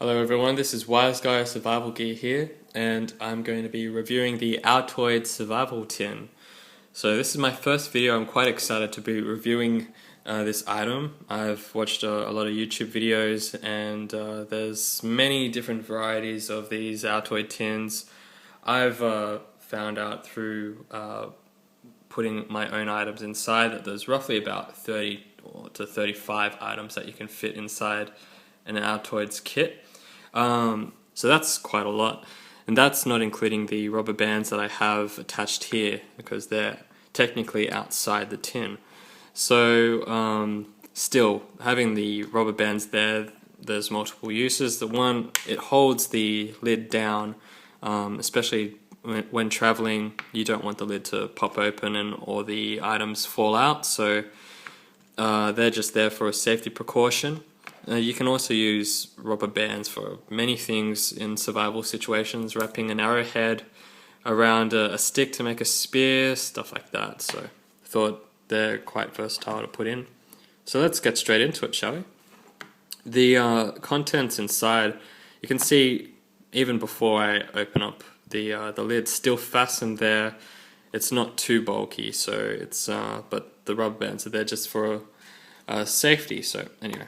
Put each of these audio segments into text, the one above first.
Hello everyone, this is Wise Guy Survival Gear here, and I'm going to be reviewing the Altoids Survival Tin. So this is my first video. I'm quite excited to be reviewing this item. I've watched a lot of YouTube videos, and there's many different varieties of these Altoid tins. I've found out through putting my own items inside that there's roughly about 30 to 35 items that you can fit inside an Altoids kit. So that's quite a lot, and that's not including the rubber bands that I have attached here because they're technically outside the tin. So still, having the rubber bands there's multiple uses. The one, it holds the lid down, especially when traveling. You don't want the lid to pop open or the items fall out, so they're just there for a safety precaution. You can also use rubber bands for many things in survival situations, wrapping an arrowhead around a stick to make a spear, stuff like that. So I thought they're quite versatile to put in. So let's get straight into it, shall we? The contents inside, you can see even before I open up the lid's still fastened there. It's not too bulky, so it's but the rubber bands are there just for safety. So anyway,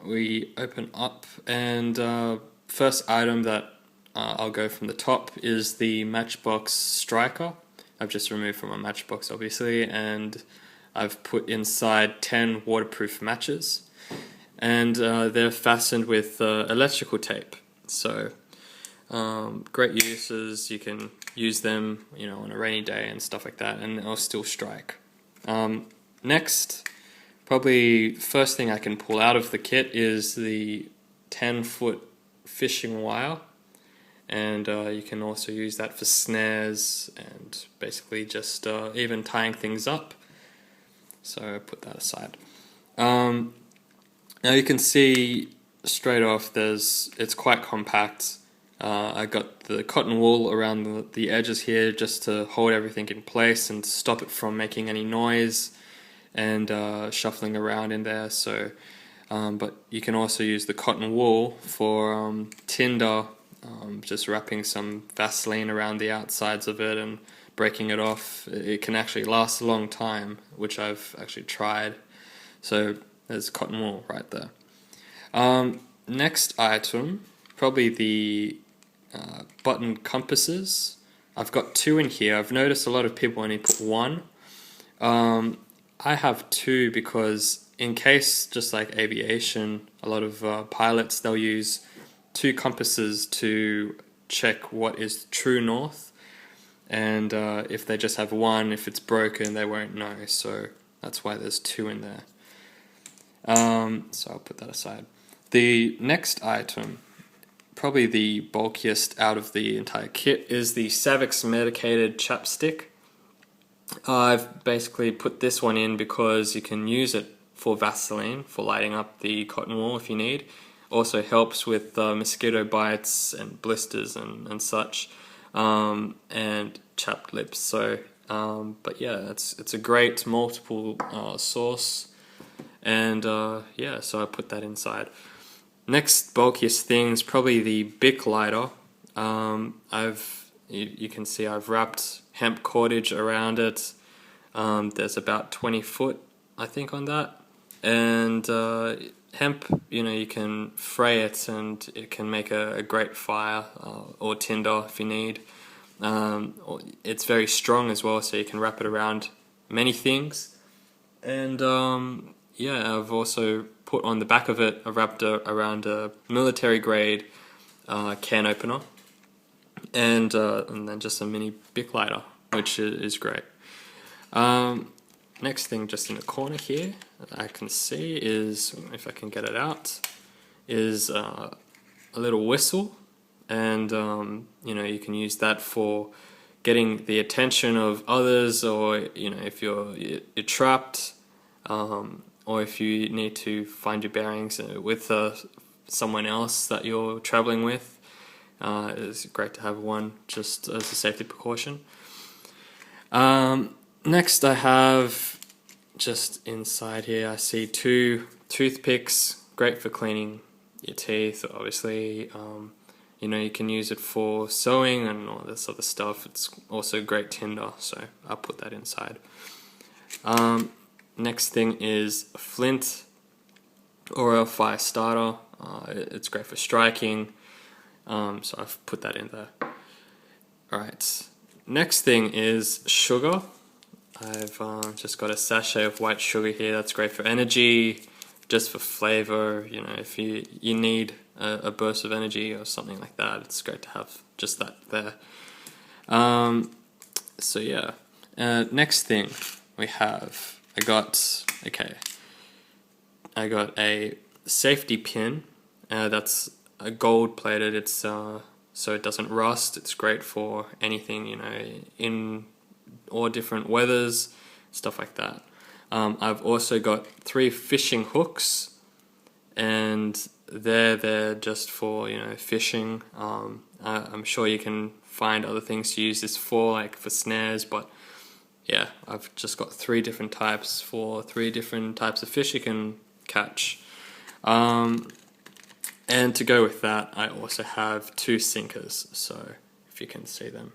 we open up, and first item that I'll go from the top is the Matchbox Striker. I've just removed from my matchbox, obviously, and I've put inside 10 waterproof matches, and they're fastened with electrical tape. So great uses. You can use them, on a rainy day and stuff like that, and they'll still strike. Next, probably first thing I can pull out of the kit is the 10-foot fishing wire, and you can also use that for snares and basically just even tying things up. So I put that aside. Now you can see straight off it's quite compact. I got the cotton wool around the edges here just to hold everything in place and stop it from making any noise and shuffling around in there. So, but you can also use the cotton wool for tinder, just wrapping some Vaseline around the outsides of it and breaking it off. It can actually last a long time, which I've actually tried. So there's cotton wool right there. Next item, probably the button compasses. I've got 2 in here. I've noticed a lot of people only put 1. I have 2 because in case, just like aviation, a lot of pilots, they'll use 2 compasses to check what is true north, and if they just have 1, if it's broken, they won't know, so that's why there's 2 in there. So I'll put that aside. The next item, probably the bulkiest out of the entire kit, is the Savix Medicated Chapstick. I've basically put this one in because you can use it for Vaseline, for lighting up the cotton wool if you need. Also helps with mosquito bites and blisters and such, and chapped lips. So, but yeah, it's a great multiple source, and yeah, so I put that inside. Next bulkiest thing is probably the Bic lighter. You can see I've wrapped hemp cordage around it. There's about 20 foot, I think, on that. And hemp, you can fray it and it can make a great fire or tinder if you need. It's very strong as well, so you can wrap it around many things. And yeah, I've also put on the back of it, I've wrapped around a military grade can opener. And then just a mini Bic lighter, which is great. Next thing, just in the corner here, that I can see is, if I can get it out, is a little whistle, and you can use that for getting the attention of others, or if you're trapped, or if you need to find your bearings with someone else that you're traveling with. It's great to have one just as a safety precaution. Next I have, just inside here, I see 2 toothpicks, great for cleaning your teeth, obviously. You know, you can use it for sewing and all this other stuff. It's also great tinder, so I'll put that inside. Next thing is a flint or a fire starter. It's great for striking, so I've put that in there. Alright, next thing is sugar. I've just got a sachet of white sugar here. That's great for energy, just for flavor. You know, if you need a burst of energy or something like that, it's great to have just that there. So yeah, next thing we have, I got a safety pin that's gold plated. It's so it doesn't rust. It's great for anything, you know, in all different weathers, stuff like that. I've also got 3 fishing hooks, and they're just for, you know, fishing. I'm sure you can find other things to use this for, like for snares, but yeah, I've just got 3 different types for 3 different types of fish you can catch. And to go with that, I also have 2 sinkers, so if you can see them.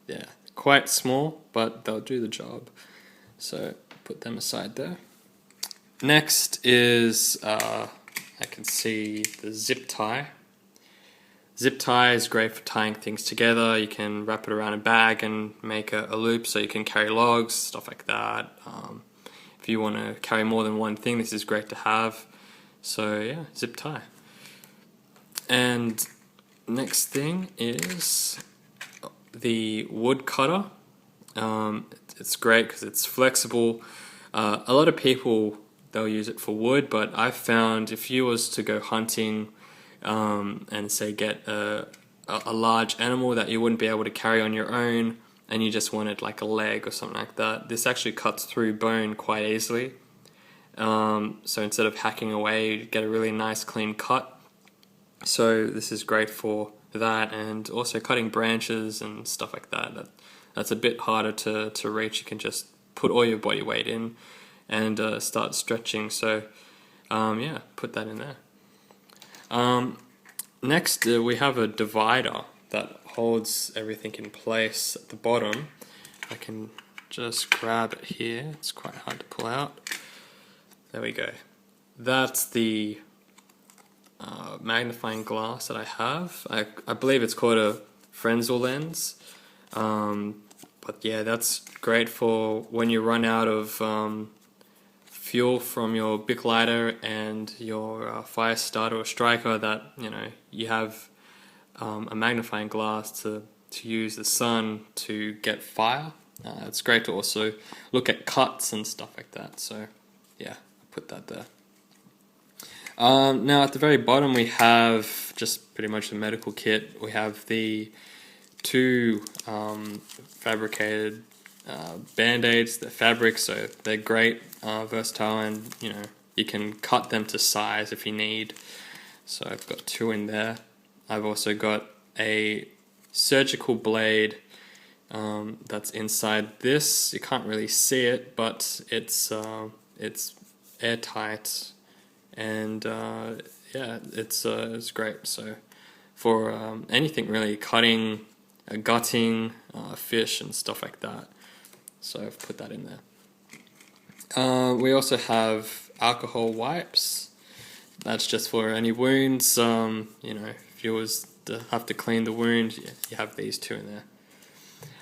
Yeah, quite small, but they'll do the job. So put them aside there. Next is, I can see the zip tie. Zip tie is great for tying things together. You can wrap it around a bag and make a loop so you can carry logs, stuff like that. If you want to carry more than one thing, this is great to have. So yeah, zip tie. And next thing is the wood cutter. It's great because it's flexible. A lot of people, they'll use it for wood, but I've found if you was to go hunting and say get a large animal that you wouldn't be able to carry on your own, and you just wanted like a leg or something like that, this actually cuts through bone quite easily. So instead of hacking away, you get a really nice clean cut. So this is great for that, and also cutting branches and stuff like that. That's a bit harder to reach. You can just put all your body weight in and start stretching. So yeah, put that in there. Next, we have a divider that holds everything in place at the bottom. I can just grab it here. It's quite hard to pull out. There we go. That's the magnifying glass that I have. I believe it's called a Fresnel lens. But yeah, that's great for when you run out of fuel from your Bic lighter and your fire starter or striker, that, you know, you have a magnifying glass to use the sun to get fire. It's great to also look at cuts and stuff like that. So yeah, I'll put that there. Now at the very bottom we have just pretty much the medical kit. We have the 2 fabricated band-aids. They're fabric, so they're great, versatile, and you know, you can cut them to size if you need. So I've got 2 in there. I've also got a surgical blade that's inside this. You can't really see it, but it's airtight, and yeah, it's great. So for anything really, cutting, gutting, fish and stuff like that. So I've put that in there. We also have alcohol wipes. That's just for any wounds. You know, if you was to have to clean the wound, you have these 2 in there.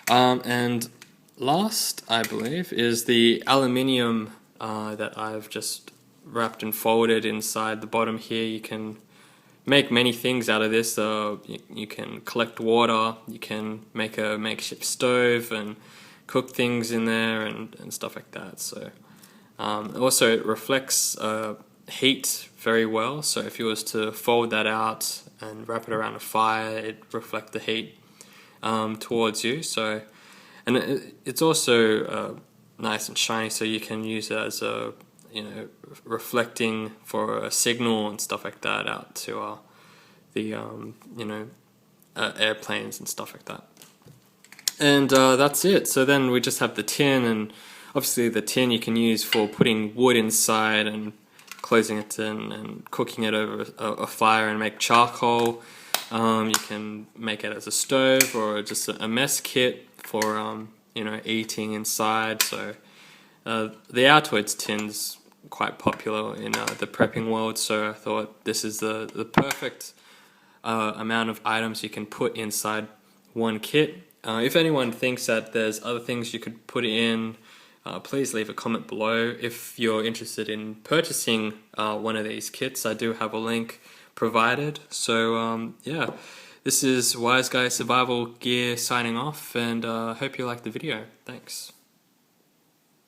And last, I believe, is the aluminium that I've just wrapped and folded inside the bottom here. You can make many things out of this. You can collect water, you can make a makeshift stove and cook things in there and stuff like that. So also it reflects heat very well, so if you was to fold that out and wrap it around a fire, it reflects the heat towards you. So, and it's also nice and shiny, so you can use it as a, you know, reflecting for a signal and stuff like that out to the you know, airplanes and stuff like that. And that's it. So then we just have the tin, and obviously the tin you can use for putting wood inside and closing it in and cooking it over a fire and make charcoal. You can make it as a stove or just a mess kit for eating inside. So the Altoids tin's quite popular in the prepping world, so I thought this is the perfect amount of items you can put inside one kit. If anyone thinks that there's other things you could put in, please leave a comment below. If you're interested in purchasing one of these kits, I do have a link provided. So yeah, this is Wise Guy Survival Gear signing off, and hope you liked the video. Thanks.